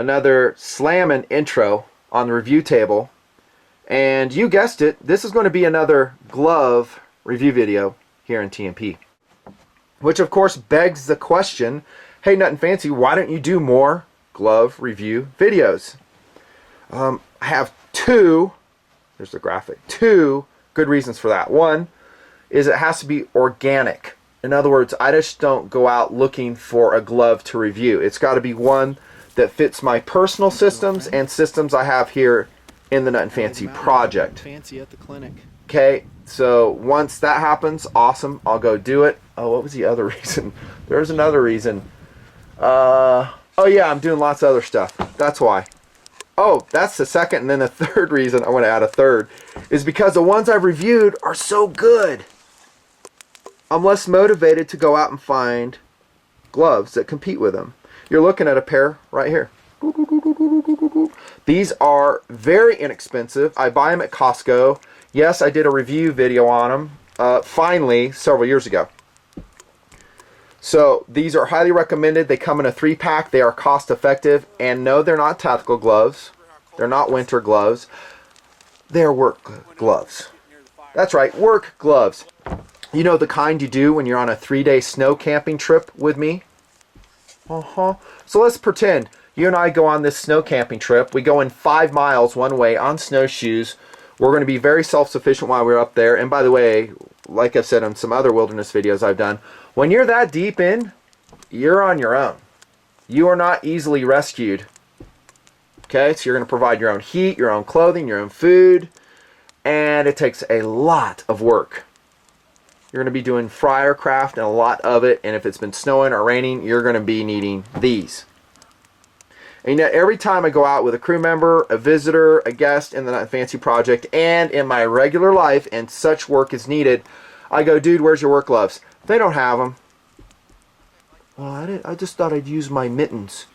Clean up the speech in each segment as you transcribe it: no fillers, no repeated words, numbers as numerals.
another slamming intro on the review table. And you guessed it, this is going to be another glove review video here in TMP. Which of course begs the question, hey Nutnfancy, why don't you do more glove review videos? I have two, there's the graphic, two good reasons for that. One is it has to be organic. In other words, I just don't go out looking for a glove to review. It's got to be one that fits my personal systems and systems I have here in the Nutnfancy project. Fancy at the clinic. Okay, so once that happens, awesome, I'll go do it. Oh, what was the other reason? There's another reason. Oh yeah, I'm doing lots of other stuff. That's why. Oh, that's the second, and then the third reason, I want to add a third, is because the ones I've reviewed are so good. I'm less motivated to go out and find gloves that compete with them. You're looking at a pair right here. These are very inexpensive. I buy them at Costco. Yes, I did a review video on them finally several years ago. So these are highly recommended. They come in a 3-pack. They are cost effective. And no, they're not tactical gloves. They're not winter gloves. They're work gloves. That's right, work gloves. You know the kind you do when you're on a 3-day snow camping trip with me? So let's pretend you and I go on this snow camping trip. We go in 5 miles one way on snowshoes. We're going to be very self-sufficient while we're up there. And by the way, like I've said on some other wilderness videos I've done, when you're that deep in, you're on your own. You are not easily rescued. Okay, so you're going to provide your own heat, your own clothing, your own food, and it takes a lot of work. You're going to be doing fryer craft and a lot of it, and if it's been snowing or raining, you're going to be needing these. And yet every time I go out with a crew member, a visitor, a guest in the Nutnfancy project, and in my regular life, and such work is needed, I go, dude, where's your work gloves? They don't have them. Well, I just thought I'd use my mittens.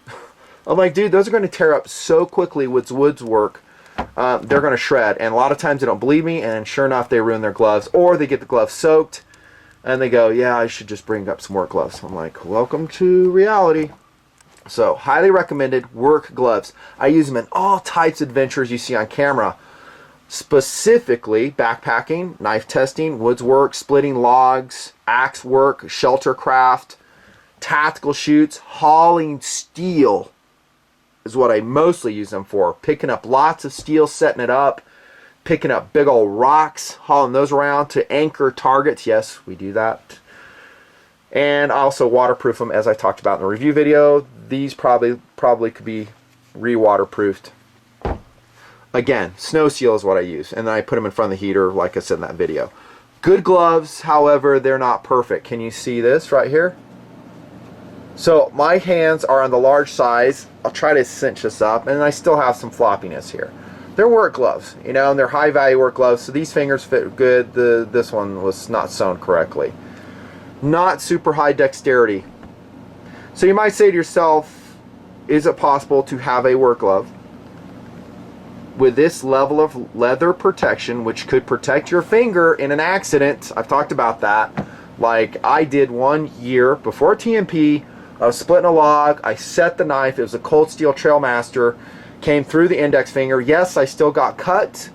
I'm like, dude, those are going to tear up so quickly with wood's work. They're going to shred. And a lot of times they don't believe me, and sure enough, they ruin their gloves. Or they get the gloves soaked, and they go, yeah, I should just bring up some work gloves. I'm like, welcome to reality. So, highly recommended work gloves. I use them in all types of adventures you see on camera. Specifically, backpacking, knife testing, woods work, splitting logs, axe work, shelter craft, tactical shoots, hauling steel is what I mostly use them for. Picking up lots of steel, setting it up, picking up big old rocks, hauling those around to anchor targets. Yes, we do that. And I also waterproof them, as I talked about in the review video. These probably could be re-waterproofed. Again, snow seal is what I use, and then I put them in front of the heater, like I said in that video. Good gloves, however, they're not perfect. Can you see this right here? So my hands are on the large size. I'll try to cinch this up, and I still have some floppiness here. They're work gloves, you know, and they're high value work gloves, so these fingers fit good. This one was not sewn correctly. Not super high dexterity. So you might say to yourself, is it possible to have a work glove with this level of leather protection, which could protect your finger in an accident? I've talked about that. Like I did 1 year before TMP. I was splitting a log. I set the knife. It was a cold steel Trailmaster. Came through the index finger. Yes, I still got cut.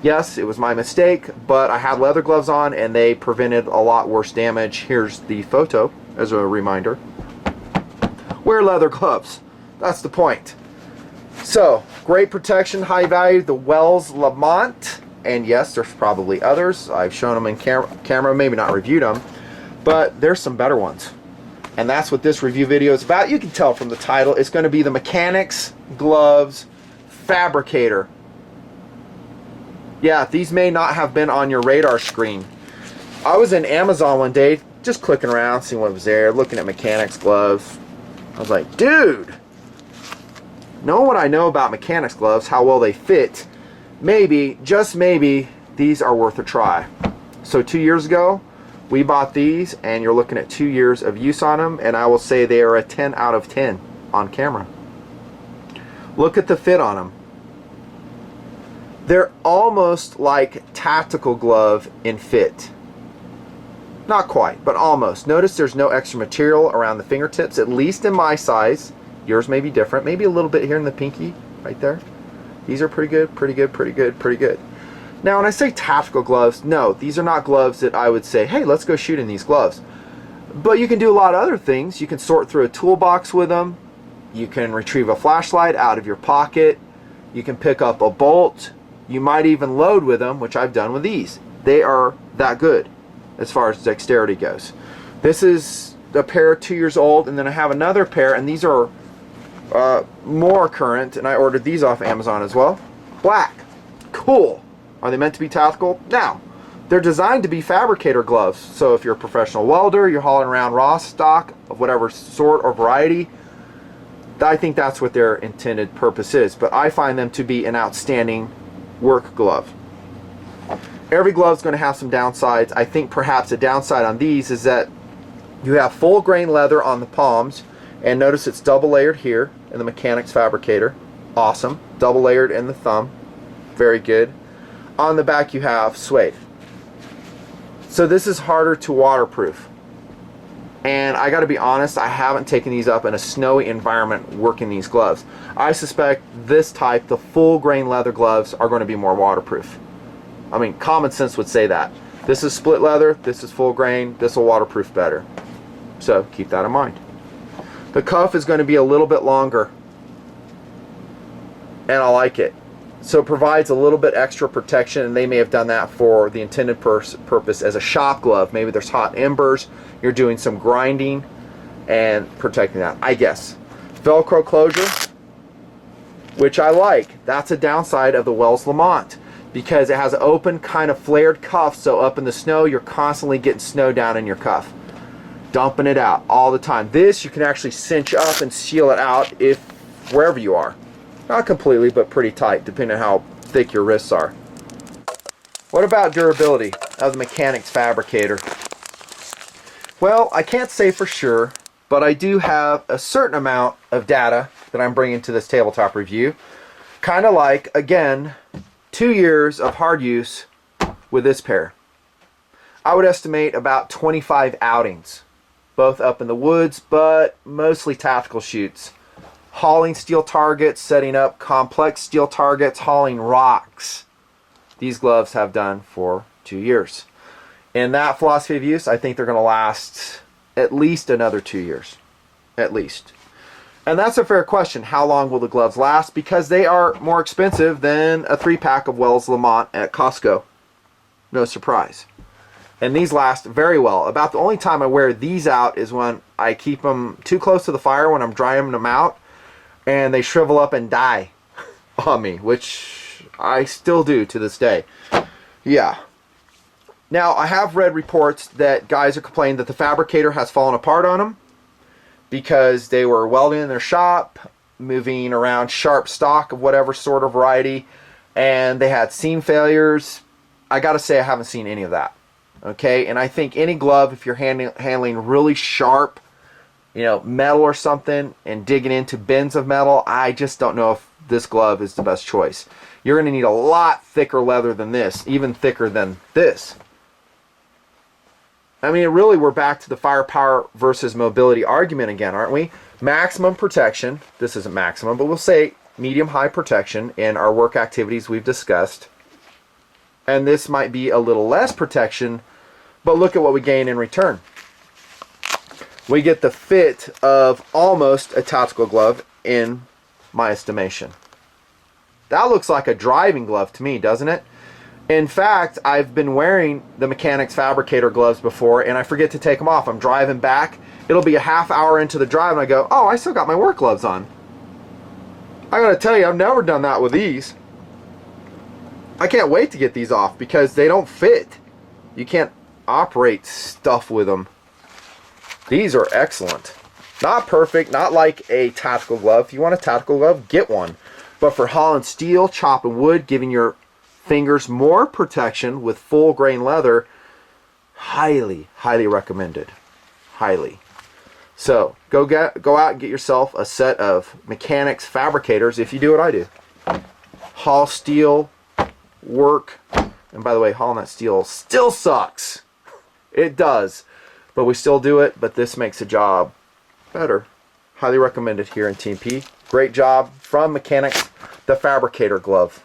Yes, it was my mistake, but I had leather gloves on and they prevented a lot worse damage. Here's the photo as a reminder. Wear leather gloves. That's the point. So, great protection, high value, the Wells Lamont. And yes, there's probably others. I've shown them in camera, maybe not reviewed them, but there's some better ones. And that's what this review video is about. You can tell from the title, it's going to be the Mechanix Gloves Fabricator. Yeah, these may not have been on your radar screen. I was in Amazon one day, just clicking around, seeing what was there, looking at Mechanix gloves. I was like, dude, knowing what I know about Mechanix gloves, how well they fit, maybe, just maybe, these are worth a try. So 2 years ago, we bought these, and you're looking at 2 years of use on them, and I will say they are a 10 out of 10 on camera. Look at the fit on them. They're almost like tactical glove in fit. Not quite, but almost. Notice there's no extra material around the fingertips, at least in my size. Yours may be different. Maybe a little bit here in the pinky, right there. These are pretty good, pretty good, pretty good, pretty good. Now, when I say tactical gloves, no, these are not gloves that I would say, hey, let's go shoot in these gloves. But you can do a lot of other things. You can sort through a toolbox with them. You can retrieve a flashlight out of your pocket. You can pick up a bolt. You might even load with them, which I've done with these. They are that good as far as dexterity goes. This is a pair 2 years old, and then I have another pair, and these are more current, and I ordered these off Amazon as well. Black. Cool. Are they meant to be tactical? No. They're designed to be fabricator gloves. So if you're a professional welder, you're hauling around raw stock of whatever sort or variety, I think that's what their intended purpose is. But I find them to be an outstanding work glove. Every glove is going to have some downsides. I think perhaps a downside on these is that you have full grain leather on the palms, and notice it's double layered here in the Mechanix Fabricator. Awesome. Double layered in the thumb. Very good. On the back you have suede. So this is harder to waterproof. And I got to be honest, I haven't taken these up in a snowy environment working these gloves. I suspect this type, the full grain leather gloves, are going to be more waterproof. I mean, common sense would say that. This is split leather, this is full grain, this will waterproof better. So keep that in mind. The cuff is going to be a little bit longer, and I like it. So it provides a little bit extra protection, and they may have done that for the intended purpose as a shop glove. Maybe there's hot embers, you're doing some grinding and protecting that, I guess. Velcro closure, which I like. That's a downside of the Wells Lamont, because it has an open kind of flared cuff, so up in the snow you're constantly getting snow down in your cuff, dumping it out all the time. This you can actually cinch up and seal it out if wherever you are. Not completely, but pretty tight, depending on how thick your wrists are. What about durability of the Mechanix Fabricator? Well, I can't say for sure, but I do have a certain amount of data that I'm bringing to this tabletop review. Kind of like, again, 2 years of hard use with this pair. I would estimate about 25 outings, both up in the woods, but mostly tactical shoots. Hauling steel targets, setting up complex steel targets, hauling rocks. These gloves have done for 2 years. In that philosophy of use, I think they're going to last at least another 2 years. At least. And that's a fair question. How long will the gloves last? Because they are more expensive than a 3-pack of Wells Lamont at Costco. No surprise. And these last very well. About the only time I wear these out is when I keep them too close to the fire when I'm drying them out, and they shrivel up and die on me, which I still do to this day. Yeah. Now, I have read reports that guys are complaining that the Fabricator has fallen apart on them because they were welding in their shop, moving around sharp stock of whatever sort of variety, and they had seam failures. I gotta say, I haven't seen any of that. Okay, and I think any glove, if you're handling really sharp, metal or something, and digging into bins of metal, I just don't know if this glove is the best choice. You're going to need a lot thicker leather than this, even thicker than this. I mean, really, we're back to the firepower versus mobility argument again, aren't we? Maximum protection. This isn't maximum, but we'll say medium-high protection in our work activities we've discussed. And this might be a little less protection, but look at what we gain in return. We get the fit of almost a tactical glove in my estimation. That looks like a driving glove to me, doesn't it? In fact, I've been wearing the Mechanix Fabricator gloves before, and I forget to take them off. I'm driving back. It'll be a half hour into the drive, and I go, oh, I still got my work gloves on. I gotta tell you, I've never done that with these. I can't wait to get these off because they don't fit. You can't operate stuff with them. These are excellent. Not perfect, not like a tactical glove. If you want a tactical glove, get one. But for hauling steel, chopping wood, giving your fingers more protection with full grain leather, highly, highly recommended. Highly. So, go out and get yourself a set of Mechanix Fabricators if you do what I do. Haul steel, work, and by the way, hauling that steel still sucks. It does. But we still do it, but this makes the job better. Highly recommended here in Team P. Great job from Mechanix, the Fabricator glove.